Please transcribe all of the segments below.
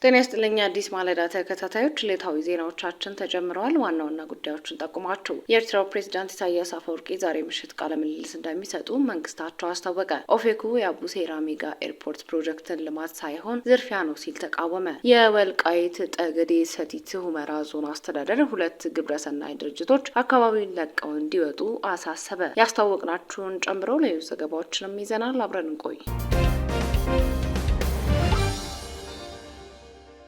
ጤና ይስጥልኝ አዲስ ማለዳ ተከታታዮች ዕለታዊ ዜናዎቻችን ተጀምረዋል። ዋና ጉዳዮችን ጠቁማችሁ የኤርትራው ፕሬዝዳንት ኢሳያስ አፈወርቂ ዛሬ ምሽት ቃለ ምልልስ እንደሚሰጡ መንግስታቸው አስታወቀ። ኦፌኮ የአቡሴራ ሜጋ ኤርፖርት ፕሮጀክትን ልማት ሳይሆን ዝርፊያ ነው ሲል ተቃወመ። የወልቃይት ጠገዴ ሰቲት ሁመራ ዞን አስተዳደር ሁለት ግብረሰናይ ድርጅቶች አካባቢውን ለቀው እንዲወጡ አሳሰበ። ያስታወቅናችሁን ጨምሮ ሌሎች ዘገባዎችንም ይዘናል። አብረን እንቆይ።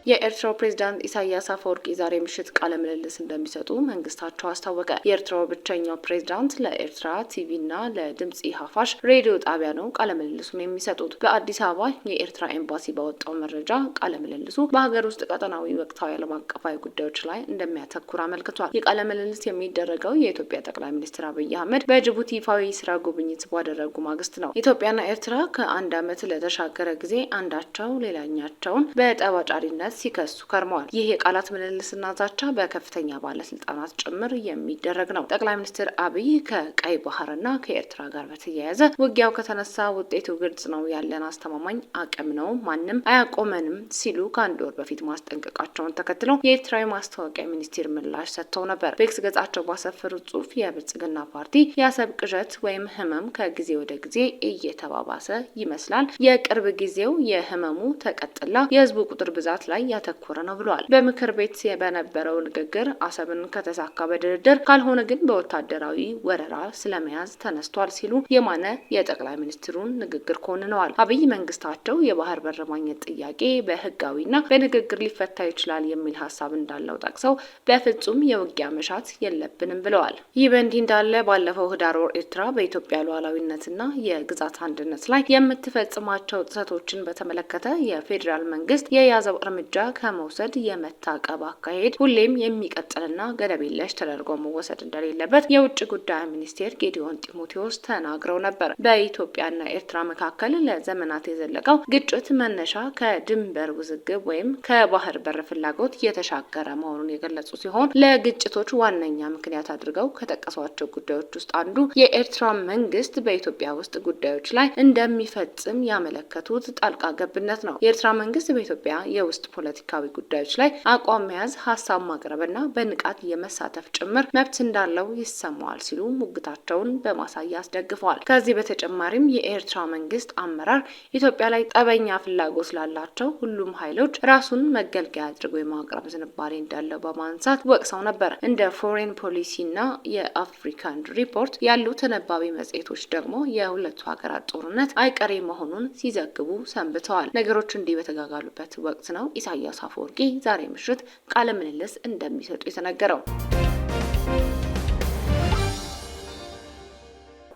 የኤርትራው ፕሬዝዳንት ኢሳያስ አፈወርቂ ዛሬ ምሽት ቃለ ምልልስ እንደሚሰጡ መንግስታቸው አስታወቀ። የኤርትራው ብቸኛው ፕሬዝዳንት ለኤርትራ ቲቪና ለድምጽ ሀፋሽ ሬዲዮ ጣቢያ ነው ቃለ ምልልሱን የሚሰጡት። በአዲስ አበባ የኤርትራ ኤምባሲ ባወጣው መረጃ ቃለ ምልልሱ በሀገር ውስጥ ቀጠናዊ ወቅታዊ ዓለም አቀፋዊ ጉዳዮች ላይ እንደሚያተኩር አመልክቷል። የቃለ ምልልስ የሚደረገው የኢትዮጵያ ጠቅላይ ሚኒስትር አብይ አህመድ በጅቡቲ ይፋዊ ስራ ጉብኝት ባደረጉ ማግስት ነው። ኢትዮጵያና ኤርትራ ከአንድ ዓመት ለተሻገረ ጊዜ አንዳቸው ሌላኛቸውን በጠባጫሪነት ሲከሱ ከርመዋል። ይህ የቃላት ምልልስና ዛቻ በከፍተኛ ባለስልጣናት ጭምር የሚደረግ ነው። ጠቅላይ ሚኒስትር አብይ ከቀይ ባህርና ከኤርትራ ጋር በተያያዘ ውጊያው ከተነሳ ውጤቱ ግልጽ ነው፣ ያለን አስተማማኝ አቅም ነው፣ ማንም አያቆመንም ሲሉ ከአንድ ወር በፊት ማስጠንቀቃቸውን ተከትሎ የኤርትራዊ ማስታወቂያ ሚኒስቴር ምላሽ ሰጥተው ነበር። በኤክስ ገጻቸው ባሰፈሩት ጽሑፍ የብልጽግና ፓርቲ የአሰብ ቅዠት ወይም ህመም ከጊዜ ወደ ጊዜ እየተባባሰ ይመስላል። የቅርብ ጊዜው የህመሙ ተቀጥላ የህዝቡ ቁጥር ብዛት ላይ ያተኮረ ነው ብለዋል። በምክር ቤት በነበረው ንግግር አሰብን ከተሳካ በድርድር ካልሆነ ግን በወታደራዊ ወረራ ስለመያዝ ተነስቷል ሲሉ የማነ የጠቅላይ ሚኒስትሩን ንግግር ኮንነዋል። አብይ መንግስታቸው የባህር በር ማግኘት ጥያቄ በህጋዊና በንግግር ሊፈታ ይችላል የሚል ሀሳብ እንዳለው ጠቅሰው በፍጹም የውጊያ መሻት የለብንም ብለዋል። ይህ በእንዲህ እንዳለ ባለፈው ህዳር ወር ኤርትራ በኢትዮጵያ ሉዓላዊነትና የግዛት አንድነት ላይ የምትፈጽማቸው ጥሰቶችን በተመለከተ የፌዴራል መንግስት የያዘው እርምጃ ከመውሰድ የመታቀብ አካሄድ ሁሌም የሚቀጥልና ገደብ የለሽ ተደርጎ መወሰድ እንደሌለበት የውጭ ጉዳይ ሚኒስቴር ጌዲዮን ጢሞቴዎስ ተናግረው ነበር። በኢትዮጵያና ኤርትራ መካከል ለዘመናት የዘለቀው ግጭት መነሻ ከድንበር ውዝግብ ወይም ከባህር በር ፍላጎት የተሻገረ መሆኑን የገለጹ ሲሆን ለግጭቶች ዋነኛ ምክንያት አድርገው ከጠቀሷቸው ጉዳዮች ውስጥ አንዱ የኤርትራ መንግስት በኢትዮጵያ ውስጥ ጉዳዮች ላይ እንደሚፈጽም ያመለከቱት ጣልቃ ገብነት ነው። የኤርትራ መንግስት በኢትዮጵያ የውስጥ ፖለቲካዊ ጉዳዮች ላይ አቋም መያዝ፣ ሀሳብ ማቅረብና በንቃት የመሳተፍ ጭምር መብት እንዳለው ይሰማዋል ሲሉ ሙግታቸውን በማሳያ አስደግፈዋል። ከዚህ በተጨማሪም የኤርትራ መንግስት አመራር ኢትዮጵያ ላይ ጠበኛ ፍላጎት ላላቸው ሁሉም ኃይሎች ራሱን መገልገያ አድርጎ የማቅረብ ዝንባሌ እንዳለው በማንሳት ወቅሰው ነበር። እንደ ፎሬን ፖሊሲና የአፍሪካን ሪፖርት ያሉ ተነባቢ መጽሔቶች ደግሞ የሁለቱ ሀገራት ጦርነት አይቀሬ መሆኑን ሲዘግቡ ሰንብተዋል። ነገሮች እንዲህ በተጋጋሉበት ወቅት ነው ኢሳያስ አፈወርቂ ዛሬ ምሽት ቃለ ምልልስ እንደሚሰጡ የተነገረው።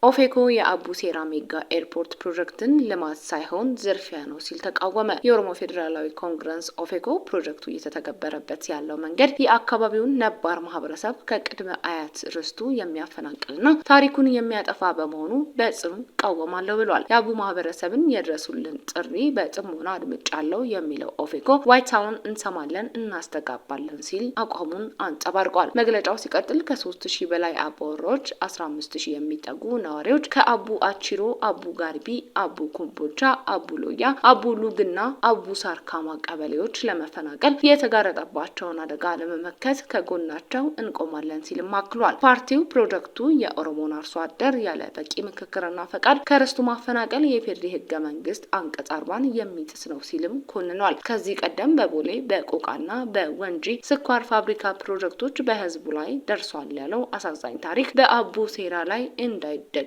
ኦፌኮ የአቡሴራ ሜጋ ኤርፖርት ፕሮጀክትን ልማት ሳይሆን ዝርፊያ ነው ሲል ተቃወመ። የኦሮሞ ፌዴራላዊ ኮንግረስ ኦፌኮ ፕሮጀክቱ እየተተገበረበት ያለው መንገድ የአካባቢውን ነባር ማህበረሰብ ከቅድመ አያት ርስቱ የሚያፈናቅልና ታሪኩን የሚያጠፋ በመሆኑ በጽኑ እቃወማለሁ ብሏል። የአቡ ማህበረሰብን የድረሱልን ጥሪ በጥሞና አድምጫለሁ የሚለው ኦፌኮ ዋይታውን እንሰማለን እናስተጋባለን ሲል አቋሙን አንጸባርቋል። መግለጫው ሲቀጥል ከ3000 በላይ አባወራዎች 15000 የሚጠጉ ነዋሪዎች ከአቡ አቺሮ፣ አቡ ጋርቢ፣ አቡ ኮምቦልቻ፣ አቡ ሎያ፣ አቡ ሉግና አቡ ሳርካማ ቀበሌዎች ለመፈናቀል የተጋረጠባቸውን አደጋ ለመመከት ከጎናቸው እንቆማለን ሲልም አክሏል። ፓርቲው ፕሮጀክቱ የኦሮሞን አርሶ አደር ያለ በቂ ምክክርና ፈቃድ ከርስቱ ማፈናቀል የፌዴሪ ህገ መንግስት አንቀጽ 40 የሚጥስ ነው ሲልም ኮንኗል። ከዚህ ቀደም በቦሌ በቆቃና በወንጂ ስኳር ፋብሪካ ፕሮጀክቶች በህዝቡ ላይ ደርሷል ያለው አሳዛኝ ታሪክ በአቡ ሴራ ላይ እንዳይደገም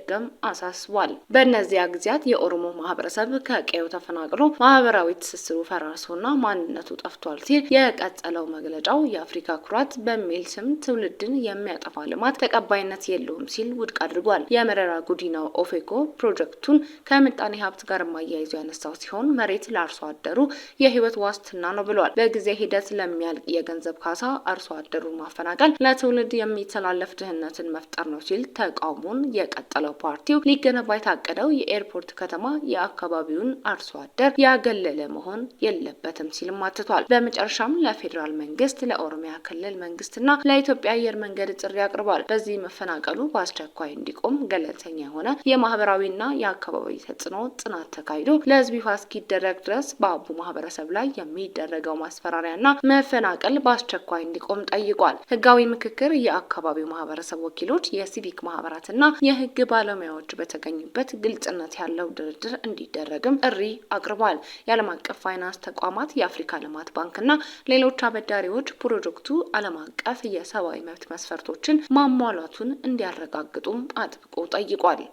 አሳስቧል። በእነዚያ ጊዜያት የኦሮሞ ማህበረሰብ ከቀዩ ተፈናቅሎ ማህበራዊ ትስስሩ ፈራርሶና ማንነቱ ጠፍቷል ሲል የቀጠለው መግለጫው የአፍሪካ ኩራት በሚል ስም ትውልድን የሚያጠፋ ልማት ተቀባይነት የለውም ሲል ውድቅ አድርጓል። የመረራ ጉዲናው ኦፌኮ ፕሮጀክቱን ከምጣኔ ሀብት ጋር ማያይዞ ያነሳው ሲሆን መሬት ለአርሶ አደሩ የህይወት ዋስትና ነው ብሏል። በጊዜ ሂደት ለሚያልቅ የገንዘብ ካሳ አርሶ አደሩን ማፈናቀል ለትውልድ የሚተላለፍ ድህነትን መፍጠር ነው ሲል ተቃውሞን የቀጠለው ያለው ፓርቲው ሊገነባ የታቀደው የኤርፖርት ከተማ የአካባቢውን አርሶ አደር ያገለለ መሆን የለበትም ሲልም አትቷል። በመጨረሻም ለፌዴራል መንግስት፣ ለኦሮሚያ ክልል መንግስትና ለኢትዮጵያ አየር መንገድ ጥሪ አቅርቧል። በዚህ መፈናቀሉ በአስቸኳይ እንዲቆም ገለልተኛ የሆነ የማህበራዊና የአካባቢ ተጽዕኖ ጥናት ተካሂዶ ለህዝብ ይፋ እስኪደረግ ድረስ በአቡ ማህበረሰብ ላይ የሚደረገው ማስፈራሪያና መፈናቀል በአስቸኳይ እንዲቆም ጠይቋል። ህጋዊ ምክክር፣ የአካባቢው ማህበረሰብ ወኪሎች፣ የሲቪክ ማህበራትና የህግ ባለሙያዎች በተገኙበት ግልጽነት ያለው ድርድር እንዲደረግም ጥሪ አቅርቧል። የዓለም አቀፍ ፋይናንስ ተቋማት፣ የአፍሪካ ልማት ባንክና ሌሎች አበዳሪዎች ፕሮጀክቱ ዓለም አቀፍ የሰብአዊ መብት መስፈርቶችን ማሟላቱን እንዲያረጋግጡም አጥብቆ ጠይቋል።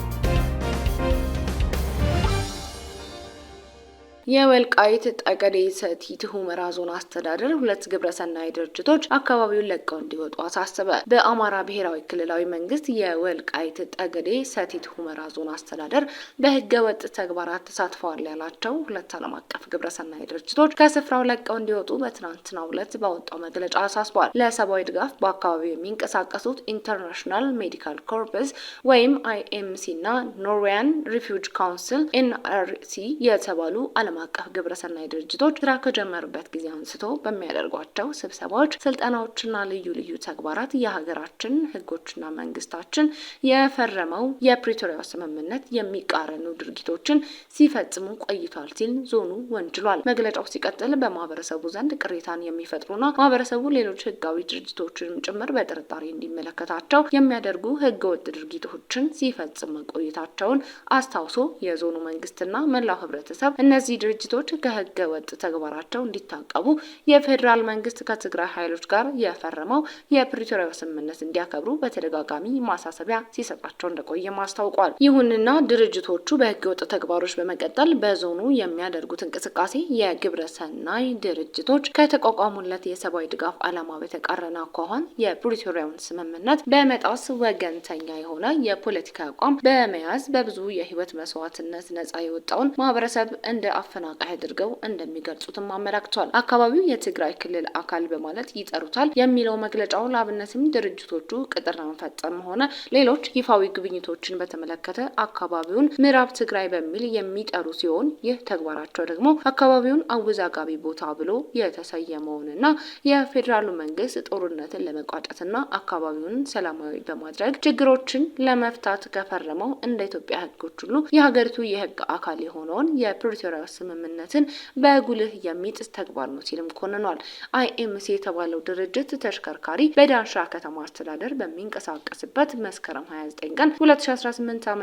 የወልቃይት ጠገዴ ሰቲት ሁመራ ዞን አስተዳደር 2 ግብረሰናይ ድርጅቶች አካባቢውን ለቀው እንዲወጡ አሳሰበ። በአማራ ብሔራዊ ክልላዊ መንግስት የወልቃይት ጠገዴ ሰቲት ሁመራ ዞን አስተዳደር በህገ ወጥ ተግባራት ተሳትፈዋል ያላቸው 2 ዓለም አቀፍ ግብረሰናይ ድርጅቶች ከስፍራው ለቀው እንዲወጡ በትናንትናው ዕለት ባወጣው መግለጫ አሳስቧል። ለሰብአዊ ድጋፍ በአካባቢው የሚንቀሳቀሱት ኢንተርናሽናል ሜዲካል ኮርፕስ ወይም IMC እና ኖርዌያን ሪፊውጅ ካውንስል NRC የተባሉ ዓለም አቀፍ ግብረሰናይ ድርጅቶች ስራ ከጀመሩበት ጊዜ አንስቶ በሚያደርጓቸው ስብሰባዎች፣ ስልጠናዎችና ልዩ ልዩ ተግባራት የሀገራችን ህጎችና መንግስታችን የፈረመው የፕሪቶሪያ ስምምነት የሚቃረኑ ድርጊቶችን ሲፈጽሙ ቆይቷል ሲል ዞኑ ወንጅሏል። መግለጫው ሲቀጥል በማህበረሰቡ ዘንድ ቅሬታን የሚፈጥሩና ማህበረሰቡ ሌሎች ህጋዊ ድርጅቶችንም ጭምር በጥርጣሬ እንዲመለከታቸው የሚያደርጉ ህገወጥ ድርጊቶችን ሲፈጽሙ ቆይታቸውን አስታውሶ የዞኑ መንግስትና መላው ህብረተሰብ እነዚህ ድርጅቶች ከህገ ወጥ ተግባራቸው እንዲታቀቡ የፌዴራል መንግስት ከትግራይ ኃይሎች ጋር የፈረመው የፕሪቶሪያ ስምምነት እንዲያከብሩ በተደጋጋሚ ማሳሰቢያ ሲሰጣቸው እንደቆየም አስታውቋል። ይሁንና ድርጅቶቹ በህገ ወጥ ተግባሮች በመቀጠል በዞኑ የሚያደርጉት እንቅስቃሴ የግብረ ሰናይ ድርጅቶች ከተቋቋሙለት የሰብአዊ ድጋፍ ዓላማ በተቃረነ አኳኋን የፕሪቶሪያውን ስምምነት በመጣስ ወገንተኛ የሆነ የፖለቲካ አቋም በመያዝ በብዙ የህይወት መስዋዕትነት ነጻ የወጣውን ማህበረሰብ እንደ አፈናቃይ አድርገው እንደሚገልጹትም አመላክቷል። አካባቢው የትግራይ ክልል አካል በማለት ይጠሩታል የሚለው መግለጫው ለአብነትም ድርጅቶቹ ቅጥር መፈጸም ሆነ ሌሎች ይፋዊ ግብኝቶችን በተመለከተ አካባቢውን ምዕራብ ትግራይ በሚል የሚጠሩ ሲሆን ይህ ተግባራቸው ደግሞ አካባቢውን አወዛጋቢ ቦታ ብሎ የተሰየመውንና የፌዴራሉ መንግስት ጦርነትን ለመቋጨትና አካባቢውን ሰላማዊ በማድረግ ችግሮችን ለመፍታት ከፈረመው እንደ ኢትዮጵያ ህጎች ሁሉ የሀገሪቱ የህግ አካል የሆነውን የፕሪቶሪያ ስምምነትን በጉልህ የሚጥስ ተግባር ነው ሲልም ኮንኗል። IMC የተባለው ድርጅት ተሽከርካሪ በዳንሻ ከተማ አስተዳደር በሚንቀሳቀስበት መስከረም 29 ቀን 2018 ዓ.ም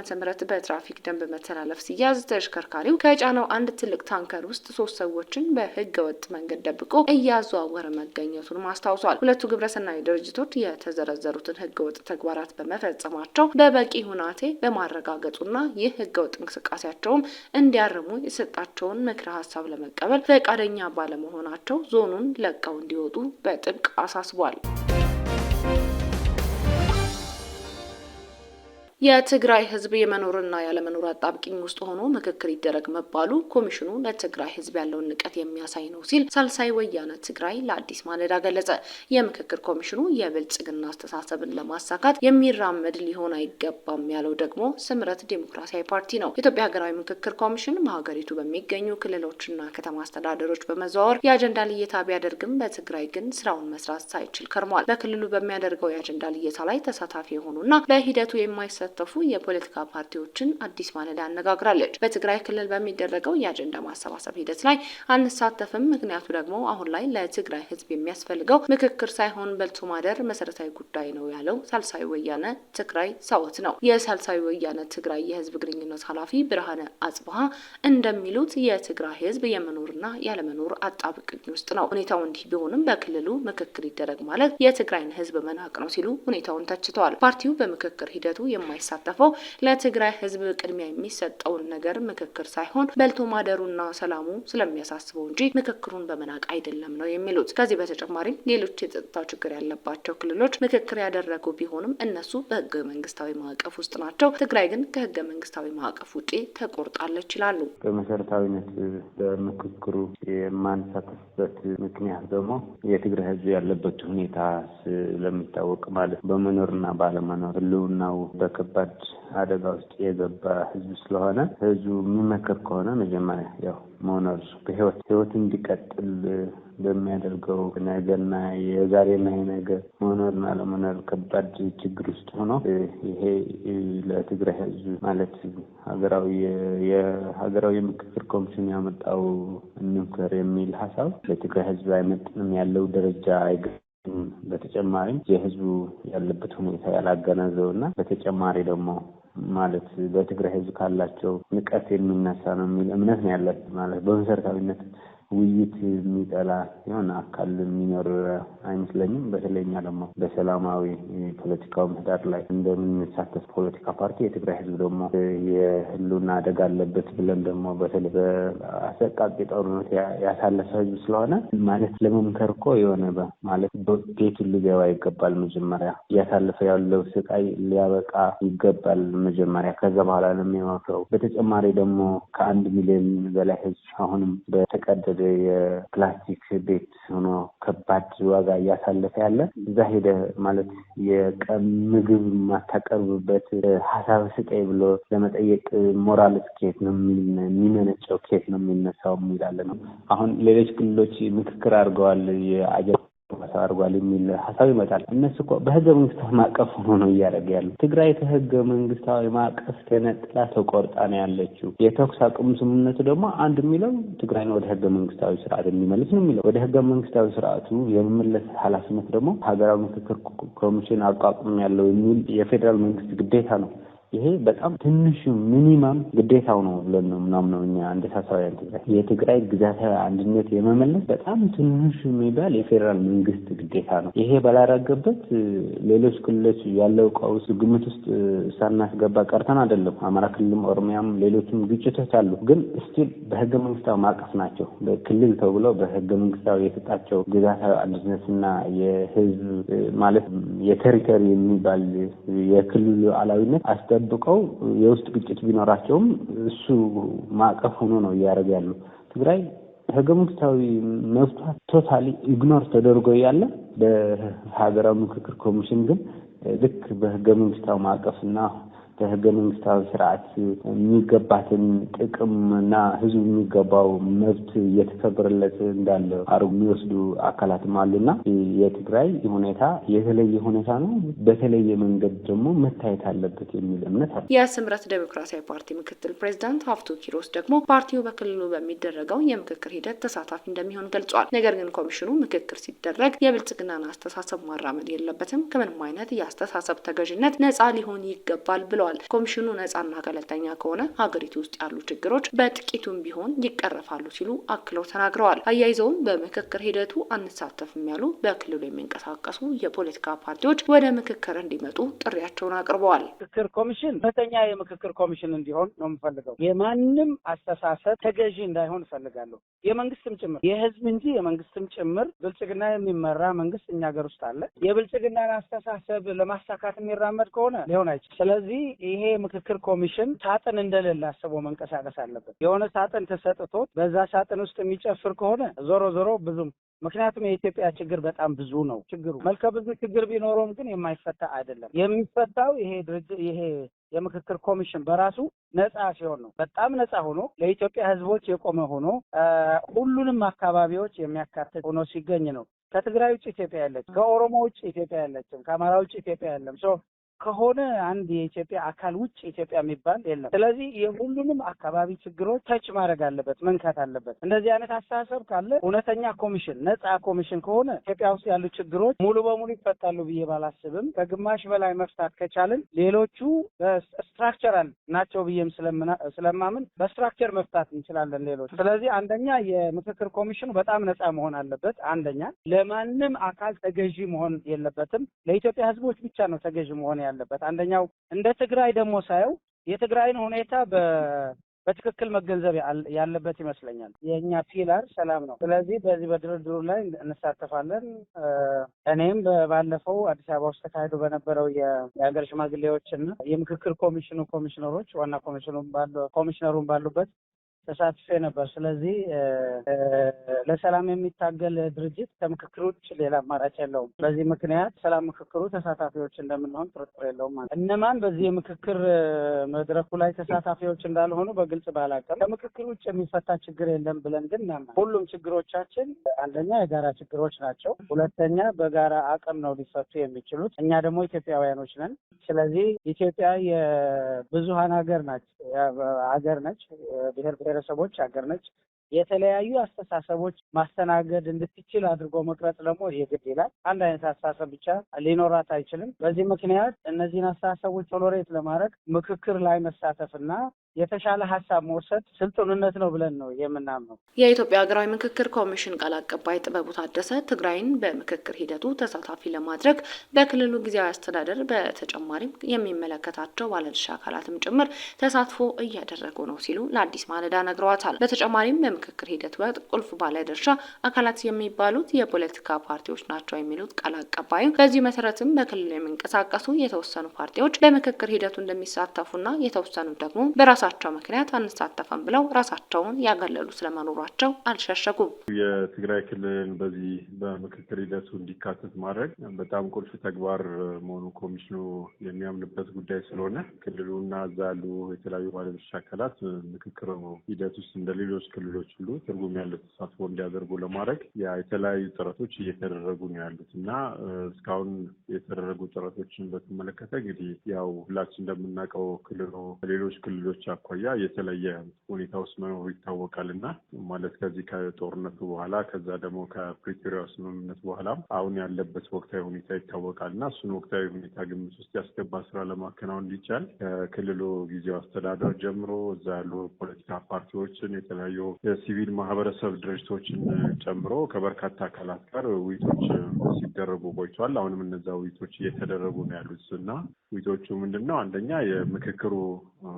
በትራፊክ ደንብ መተላለፍ ሲያዝ ተሽከርካሪው ከጫነው አንድ ትልቅ ታንከር ውስጥ 3 ሰዎችን በህገ ወጥ መንገድ ደብቆ እያዘዋወረ መገኘቱን አስታውሷል። ሁለቱ ግብረሰናይ ድርጅቶች የተዘረዘሩትን ህገ ወጥ ተግባራት በመፈጸማቸው በበቂ ሁናቴ በማረጋገጡና ይህ ህገ ወጥ እንቅስቃሴያቸውም እንዲያርሙ የሰጣቸውን ምክረ ሀሳብ ለመቀበል ፈቃደኛ ባለመሆናቸው ዞኑን ለቀው እንዲወጡ በጥብቅ አሳስቧል። የትግራይ ህዝብ የመኖርና ያለመኖር አጣብቂኝ ውስጥ ሆኖ ምክክር ይደረግ መባሉ ኮሚሽኑ ለትግራይ ህዝብ ያለውን ንቀት የሚያሳይ ነው ሲል ሳልሳይ ወያነ ትግራይ ለአዲስ ማለዳ ገለጸ። የምክክር ኮሚሽኑ የብልጽግና አስተሳሰብን ለማሳካት የሚራመድ ሊሆን አይገባም ያለው ደግሞ ስምረት ዲሞክራሲያዊ ፓርቲ ነው። የኢትዮጵያ ሀገራዊ ምክክር ኮሚሽን በሀገሪቱ በሚገኙ ክልሎችና ከተማ አስተዳደሮች በመዘዋወር የአጀንዳ ልየታ ቢያደርግም በትግራይ ግን ስራውን መስራት ሳይችል ከርሟል። በክልሉ በሚያደርገው የአጀንዳ ልየታ ላይ ተሳታፊ የሆኑና በሂደቱ የማይሰ ተፉ የፖለቲካ ፓርቲዎችን አዲስ ማለዳ አነጋግራለች። በትግራይ ክልል በሚደረገው የአጀንዳ ማሰባሰብ ሂደት ላይ አንሳተፍም፣ ምክንያቱ ደግሞ አሁን ላይ ለትግራይ ህዝብ የሚያስፈልገው ምክክር ሳይሆን በልቶ ማደር መሰረታዊ ጉዳይ ነው ያለው ሳልሳይ ወያነ ትግራይ ሳወት ነው። የሳልሳይ ወያነ ትግራይ የህዝብ ግንኙነት ኃላፊ ብርሃነ አጽብሃ እንደሚሉት የትግራይ ህዝብ የመኖርና ያለመኖር አጣብቂኝ ውስጥ ነው። ሁኔታው እንዲህ ቢሆንም በክልሉ ምክክር ይደረግ ማለት የትግራይን ህዝብ መናቅ ነው ሲሉ ሁኔታውን ተችተዋል። ፓርቲው በምክክር ሂደቱ ሳተፈው ለትግራይ ህዝብ ቅድሚያ የሚሰጠውን ነገር ምክክር ሳይሆን በልቶ ማደሩና ሰላሙ ስለሚያሳስበው እንጂ ምክክሩን በመናቅ አይደለም ነው የሚሉት። ከዚህ በተጨማሪም ሌሎች የጸጥታ ችግር ያለባቸው ክልሎች ምክክር ያደረጉ ቢሆንም እነሱ በህገ መንግስታዊ ማዕቀፍ ውስጥ ናቸው። ትግራይ ግን ከህገ መንግስታዊ ማዕቀፍ ውጪ ተቆርጣለች ይላሉ። በመሰረታዊነት በምክክሩ የማንሳተፍበት ምክንያት ደግሞ የትግራይ ህዝብ ያለበት ሁኔታ ስለሚታወቅ ማለት በመኖርና ባለመኖር ህልውናው በከባድ ከባድ አደጋ ውስጥ የገባ ህዝብ ስለሆነ ህዝቡ የሚመከር ከሆነ መጀመሪያ ያው መኖር በህይወት እንዲቀጥል በሚያደርገው ነገና የዛሬና የነገ መኖርና ለመኖር ከባድ ችግር ውስጥ ሆኖ ይሄ ለትግራይ ህዝብ ማለት የሀገራዊ ምክክር ኮሚሽን ያመጣው እንምከር የሚል ሀሳብ ለትግራይ ህዝብ አይመጥንም፣ ያለው ደረጃ አይገኝም። በተጨማሪም የህዝቡ ያለበት ሁኔታ ያላገናዘውና በተጨማሪ ደግሞ ማለት በትግራይ ህዝብ ካላቸው ንቀት የሚነሳ ነው የሚል እምነት ነው ያለን። ማለት በመሰረታዊነት ውይይት የሚጠላ የሆነ አካል የሚኖር አይመስለኝም። በተለይኛ ደግሞ በሰላማዊ ፖለቲካው ምህዳር ላይ እንደምንሳተፍ ፖለቲካ ፓርቲ የትግራይ ህዝብ ደግሞ የህልውና አደጋ አለበት ብለን ደግሞ በተለይ በአሰቃቂ ጦርነት ያሳለፈ ህዝብ ስለሆነ ማለት ለመምከር እኮ የሆነ ማለት ቤቱን ሊገባ ይገባል። መጀመሪያ እያሳለፈ ያለው ስቃይ ሊያበቃ ይገባል መጀመሪያ፣ ከዛ በኋላ ነው የሚመክረው። በተጨማሪ ደግሞ ከ1 ሚሊዮን በላይ ህዝብ አሁንም በተቀደደ የፕላስቲክ ቤት ሆኖ ከባድ ዋጋ እያሳለፈ ያለ እዛ ሄደ ማለት የቀን ምግብ ማታቀርብበት ሀሳብ ስጠኝ ብሎ ለመጠየቅ ሞራል ስኬት ነው የሚመነጨው፣ ኬት ነው የሚነሳው የሚላለ ነው። አሁን ሌሎች ክልሎች ምክክር አድርገዋል አድርጓል የሚል ሀሳብ ይመጣል። እነሱ እኮ በህገ መንግስታዊ ማዕቀፍ ሆኖ ነው እያደረገ ያለው። ትግራይ ከህገ መንግስታዊ ማዕቀፍ ተነጥላ ተቆርጣ ነው ያለችው። የተኩስ አቁም ስምምነቱ ደግሞ አንድ የሚለው ትግራይን ወደ ህገ መንግስታዊ ስርዓት የሚመልስ ነው የሚለው። ወደ ህገ መንግስታዊ ስርዓቱ የመመለስ ኃላፊነት ደግሞ ሀገራዊ ምክክር ኮሚሽን አቋቁም ያለው የሚል የፌዴራል መንግስት ግዴታ ነው። ይሄ በጣም ትንሽ ሚኒማም ግዴታው ነው ብለን ነው ምናምን እኛ እንደ ሳሳውያን የትግራይ ግዛታዊ አንድነት የመመለስ በጣም ትንሽ የሚባል የፌዴራል መንግስት ግዴታ ነው። ይሄ ባላረገበት ሌሎች ክልሎች ያለው ቀውስ ግምት ውስጥ ሳናስገባ ቀርተን አይደለም። አማራ ክልልም ኦሮሚያም ሌሎችም ግጭቶች አሉ፣ ግን ስቲል በህገ መንግስታዊ ማዕቀፍ ናቸው። በክልል ተብሎ በህገ መንግስታዊ የተጣቸው ግዛታዊ አንድነትና የህዝብ ማለት የቴሪቶሪ የሚባል የክልሉ ሉዓላዊነት ጠብቀው የውስጥ ግጭት ቢኖራቸውም እሱ ማዕቀፍ ሆኖ ነው እያደረገ ያለው። ትግራይ ህገ መንግስታዊ መብቷ ቶታሊ ኢግኖር ተደርጎ ያለ በሀገራዊ ምክክር ኮሚሽን ግን ልክ በህገ መንግስታዊ ማዕቀፍና በህገ መንግስታዊ ስርዓት የሚገባትን ጥቅምና ህዝብ የሚገባው መብት እየተከበረለት እንዳለ አርጉ የሚወስዱ አካላትም አሉና የትግራይ ሁኔታ የተለየ ሁኔታ ነው። በተለየ መንገድ ደግሞ መታየት አለበት የሚል እምነት አለ። የስምረት ዴሞክራሲያዊ ፓርቲ ምክትል ፕሬዚዳንት ሀፍቱ ኪሮስ ደግሞ ፓርቲው በክልሉ በሚደረገው የምክክር ሂደት ተሳታፊ እንደሚሆን ገልጿል። ነገር ግን ኮሚሽኑ ምክክር ሲደረግ የብልጽግናን አስተሳሰብ ማራመድ የለበትም፣ ከምንም አይነት የአስተሳሰብ ተገዥነት ነጻ ሊሆን ይገባል ብለዋል። ኮሚሽኑ ነጻና ገለልተኛ ከሆነ ሀገሪቱ ውስጥ ያሉ ችግሮች በጥቂቱም ቢሆን ይቀረፋሉ ሲሉ አክለው ተናግረዋል። አያይዘውም በምክክር ሂደቱ አንሳተፍም ያሉ በክልሉ የሚንቀሳቀሱ የፖለቲካ ፓርቲዎች ወደ ምክክር እንዲመጡ ጥሪያቸውን አቅርበዋል። ምክክር ኮሚሽን ሁለተኛ የምክክር ኮሚሽን እንዲሆን ነው የምፈልገው። የማንም አስተሳሰብ ተገዢ እንዳይሆን እፈልጋለሁ። የመንግስትም ጭምር የህዝብ እንጂ የመንግስትም ጭምር ብልጽግና የሚመራ መንግስት እኛ ሀገር ውስጥ አለ። የብልጽግናን አስተሳሰብ ለማሳካት የሚራመድ ከሆነ ሊሆን አይችልም። ስለዚህ ይሄ ምክክር ኮሚሽን ሳጥን እንደሌለ አስቦ መንቀሳቀስ አለበት። የሆነ ሳጥን ተሰጥቶ በዛ ሳጥን ውስጥ የሚጨፍር ከሆነ ዞሮ ብዙም ምክንያቱም የኢትዮጵያ ችግር በጣም ብዙ ነው። ችግሩ መልከ ብዙ ችግር ቢኖረውም ግን የማይፈታ አይደለም። የሚፈታው ይሄ የምክክር ኮሚሽን በራሱ ነጻ ሲሆን ነው። በጣም ነጻ ሆኖ ለኢትዮጵያ ህዝቦች የቆመ ሆኖ ሁሉንም አካባቢዎች የሚያካትት ሆኖ ሲገኝ ነው። ከትግራይ ውጭ ኢትዮጵያ ያለችም፣ ከኦሮሞ ውጭ ኢትዮጵያ ያለችም፣ ከአማራ ውጭ ኢትዮጵያ ያለም ከሆነ አንድ የኢትዮጵያ አካል ውጭ ኢትዮጵያ የሚባል የለም። ስለዚህ የሁሉንም አካባቢ ችግሮች ተች ማድረግ አለበት፣ መንካት አለበት። እንደዚህ አይነት አስተሳሰብ ካለ እውነተኛ ኮሚሽን፣ ነጻ ኮሚሽን ከሆነ ኢትዮጵያ ውስጥ ያሉ ችግሮች ሙሉ በሙሉ ይፈታሉ ብዬ ባላስብም ከግማሽ በላይ መፍታት ከቻልን ሌሎቹ ስትራክቸራል ናቸው ብዬም ስለማምን በስትራክቸር መፍታት እንችላለን ሌሎች። ስለዚህ አንደኛ የምክክር ኮሚሽኑ በጣም ነጻ መሆን አለበት። አንደኛ ለማንም አካል ተገዢ መሆን የለበትም። ለኢትዮጵያ ህዝቦች ብቻ ነው ተገዢ መሆን ያለበት። አንደኛው እንደ ትግራይ ደግሞ ሳየው የትግራይን ሁኔታ በትክክል መገንዘብ ያለበት ይመስለኛል። የኛ ፒላር ሰላም ነው። ስለዚህ በዚህ በድርድሩ ላይ እንሳተፋለን። እኔም ባለፈው አዲስ አበባ ውስጥ ተካሂዶ በነበረው የሀገር ሽማግሌዎችና የምክክር ኮሚሽኑ ኮሚሽነሮች ዋና ኮሚሽነሩን ባሉበት ተሳትፌ ነበር። ስለዚህ ለሰላም የሚታገል ድርጅት ከምክክር ውጭ ሌላ አማራጭ የለውም። በዚህ ምክንያት ሰላም ምክክሩ ተሳታፊዎች እንደምንሆን ጥርጥር የለውም። እነማን በዚህ የምክክር መድረኩ ላይ ተሳታፊዎች እንዳልሆኑ በግልጽ ባላቀም ከምክክር ውጭ የሚፈታ ችግር የለም ብለን ግን እናምናለን። ሁሉም ችግሮቻችን አንደኛ የጋራ ችግሮች ናቸው፣ ሁለተኛ በጋራ አቅም ነው ሊፈቱ የሚችሉት። እኛ ደግሞ ኢትዮጵያውያኖች ነን። ስለዚህ ኢትዮጵያ የብዙሃን ሀገር ነች፣ ብሔር ብሔረሰቦች ሀገር ነች። የተለያዩ አስተሳሰቦች ማስተናገድ እንድትችል አድርጎ መቅረጽ ደግሞ የግድ ይላል። አንድ አይነት አስተሳሰብ ብቻ ሊኖራት አይችልም። በዚህ ምክንያት እነዚህን አስተሳሰቦች ቶሎሬት ለማድረግ ምክክር ላይ መሳተፍና የተሻለ ሀሳብ መውሰድ ስልጡንነት ነው ብለን ነው የምናምነው። የኢትዮጵያ ሀገራዊ ምክክር ኮሚሽን ቃል አቀባይ ጥበቡ ታደሰ ትግራይን በምክክር ሂደቱ ተሳታፊ ለማድረግ በክልሉ ጊዜያዊ አስተዳደር በተጨማሪም የሚመለከታቸው ባለድርሻ አካላትም ጭምር ተሳትፎ እያደረጉ ነው ሲሉ ለአዲስ ማለዳ ነግረዋታል። በተጨማሪም በምክክር ሂደት ወቅት ቁልፍ ባለድርሻ አካላት የሚባሉት የፖለቲካ ፓርቲዎች ናቸው የሚሉት ቃል አቀባዩ በዚህ መሰረትም በክልሉ የሚንቀሳቀሱ የተወሰኑ ፓርቲዎች በምክክር ሂደቱ እንደሚሳተፉና የተወሰኑት ደግሞ በራሳቸው ምክንያት አንሳተፈም ብለው ራሳቸውን ያገለሉ ስለመኖራቸው አልሸሸጉም። የትግራይ ክልልን በዚህ በምክክር ሂደቱ እንዲካተት ማድረግ በጣም ቁልፍ ተግባር መሆኑ ኮሚሽኑ የሚያምንበት ጉዳይ ስለሆነ ክልሉና እዛ ያሉ የተለያዩ ባለድርሻ አካላት ምክክር ሂደት ውስጥ እንደ ሌሎች ክልሎች ሁሉ ትርጉም ያለው ተሳትፎ እንዲያደርጉ ለማድረግ የተለያዩ ጥረቶች እየተደረጉ ነው ያሉት እና እስካሁን የተደረጉ ጥረቶችን በተመለከተ እንግዲህ ያው ሁላችን እንደምናውቀው ክልሉ ሌሎች ክልሎች አኳያ የተለየ ሁኔታ ውስጥ መኖሩ ይታወቃል እና ማለት ከዚህ ከጦርነቱ በኋላ ከዛ ደግሞ ከፕሪቶሪያ ስምምነት በኋላ አሁን ያለበት ወቅታዊ ሁኔታ ይታወቃል እና እሱን ወቅታዊ ሁኔታ ግምት ውስጥ ያስገባ ስራ ለማከናወን እንዲቻል ከክልሉ ጊዜያዊ አስተዳደር ጀምሮ እዛ ያሉ ፖለቲካ ፓርቲዎችን የተለያዩ የሲቪል ማህበረሰብ ድርጅቶችን ጨምሮ ከበርካታ አካላት ጋር ውይይቶች ሲደረጉ ቆይተዋል። አሁንም እነዛ ውይይቶች እየተደረጉ ነው ያሉት እና ውይይቶቹ ምንድን ነው? አንደኛ የምክክሩ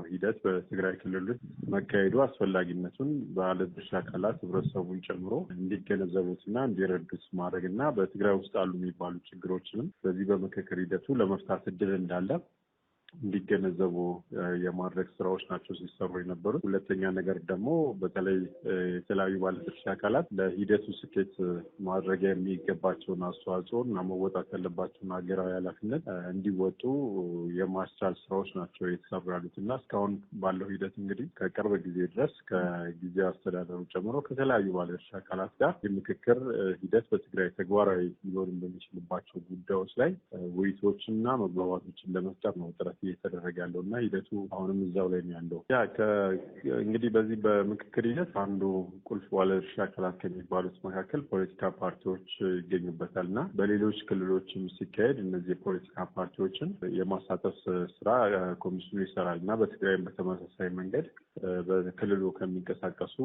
ሂደት በትግራይ ክልል መካሄዱ አስፈላጊነቱን ባለድርሻ አካላት ህብረተሰቡን ጨምሮ እንዲገነዘቡትና እንዲረዱት ማድረግ እና በትግራይ ውስጥ አሉ የሚባሉ ችግሮችንም በዚህ በምክክር ሂደቱ ለመፍታት እድል እንዳለ እንዲገነዘቡ የማድረግ ስራዎች ናቸው ሲሰሩ የነበሩት። ሁለተኛ ነገር ደግሞ በተለይ የተለያዩ ባለድርሻ አካላት ለሂደቱ ስኬት ማድረግ የሚገባቸውን አስተዋጽኦ እና መወጣት ያለባቸውን ሀገራዊ ኃላፊነት እንዲወጡ የማስቻል ስራዎች ናቸው የተሰሩ ያሉት እና እስካሁን ባለው ሂደት እንግዲህ ከቅርብ ጊዜ ድረስ ከጊዜያዊ አስተዳደሩ ጨምሮ ከተለያዩ ባለድርሻ አካላት ጋር የምክክር ሂደት በትግራይ ተግባራዊ ሊሆን በሚችልባቸው ጉዳዮች ላይ ውይይቶችና መግባባቶችን ለመፍጠር ነው ጥረት እየተደረገ ያለው እና ሂደቱ አሁንም እዛው ላይ ነው ያለው። እንግዲህ በዚህ በምክክር ሂደት አንዱ ቁልፍ ባለድርሻ አካላት ከሚባሉት መካከል ፖለቲካ ፓርቲዎች ይገኙበታል እና በሌሎች ክልሎችም ሲካሄድ እነዚህ የፖለቲካ ፓርቲዎችን የማሳተፍ ስራ ኮሚሽኑ ይሰራል እና በትግራይም በተመሳሳይ መንገድ በክልሉ ከሚንቀሳቀሱ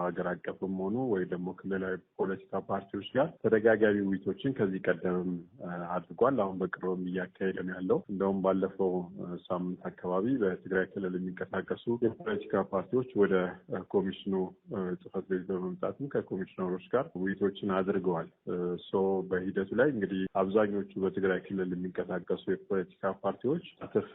ሀገር አቀፍም ሆኑ ወይ ደግሞ ክልላዊ ፖለቲካ ፓርቲዎች ጋር ተደጋጋሚ ውይይቶችን ከዚህ ቀደምም አድርጓል። አሁን በቅርብም እያካሄደ ነው ያለው። እንደውም ባለፈው ሳምንት አካባቢ በትግራይ ክልል የሚንቀሳቀሱ የፖለቲካ ፓርቲዎች ወደ ኮሚሽኑ ጽሕፈት ቤት በመምጣትም ከኮሚሽነሮች ጋር ውይይቶችን አድርገዋል። በሂደቱ ላይ እንግዲህ አብዛኞቹ በትግራይ ክልል የሚንቀሳቀሱ የፖለቲካ ፓርቲዎች አትፍ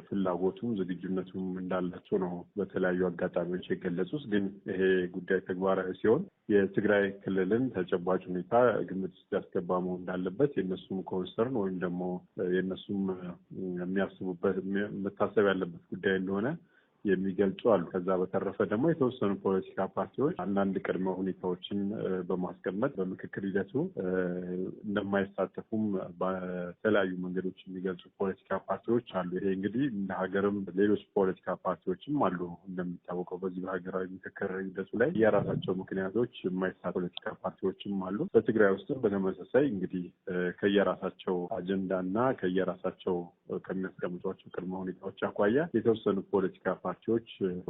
ፍላጎቱም ዝግጁነቱም እንዳላቸው ነው በተለያዩ አጋጣሚዎች የገለጹት። ግን ይሄ ጉዳይ ተግባራዊ ሲሆን የትግራይ ክልልን ተጨባጭ ሁኔታ ግምት ውስጥ ያስገባ መሆን እንዳለበት የእነሱም ኮንሰርን ወይም ደግሞ የእነሱም የሚያስቡበት መታሰብ ያለበት ጉዳይ እንደሆነ የሚገልጹ አሉ። ከዛ በተረፈ ደግሞ የተወሰኑ ፖለቲካ ፓርቲዎች አንዳንድ ቅድመ ሁኔታዎችን በማስቀመጥ በምክክር ሂደቱ እንደማይሳተፉም በተለያዩ መንገዶች የሚገልጹ ፖለቲካ ፓርቲዎች አሉ። ይሄ እንግዲህ እንደ ሀገርም ሌሎች ፖለቲካ ፓርቲዎችም አሉ። እንደሚታወቀው በዚህ በሀገራዊ ምክክር ሂደቱ ላይ የራሳቸው ምክንያቶች የማይሳተፉ ፖለቲካ ፓርቲዎችም አሉ። በትግራይ ውስጥም በተመሳሳይ እንግዲህ ከየራሳቸው አጀንዳና ከየራሳቸው ከሚያስቀምጧቸው ቅድመ ሁኔታዎች አኳያ የተወሰኑ ፖለቲካ ፓርቲዎች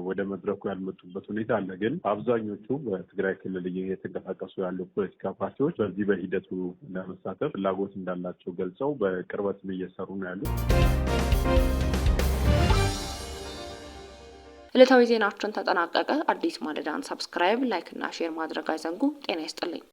ወደ መድረኩ ያልመጡበት ሁኔታ አለ። ግን አብዛኞቹ በትግራይ ክልል እየተንቀሳቀሱ ያሉ ፖለቲካ ፓርቲዎች በዚህ በሂደቱ ለመሳተፍ ፍላጎት እንዳላቸው ገልጸው በቅርበትም እየሰሩ ነው ያሉት። ዕለታዊ ዜናችን ተጠናቀቀ። አዲስ ማለዳን ሰብስክራይብ፣ ላይክ እና ሼር ማድረግ አይዘንጉ። ጤና ይስጥልኝ።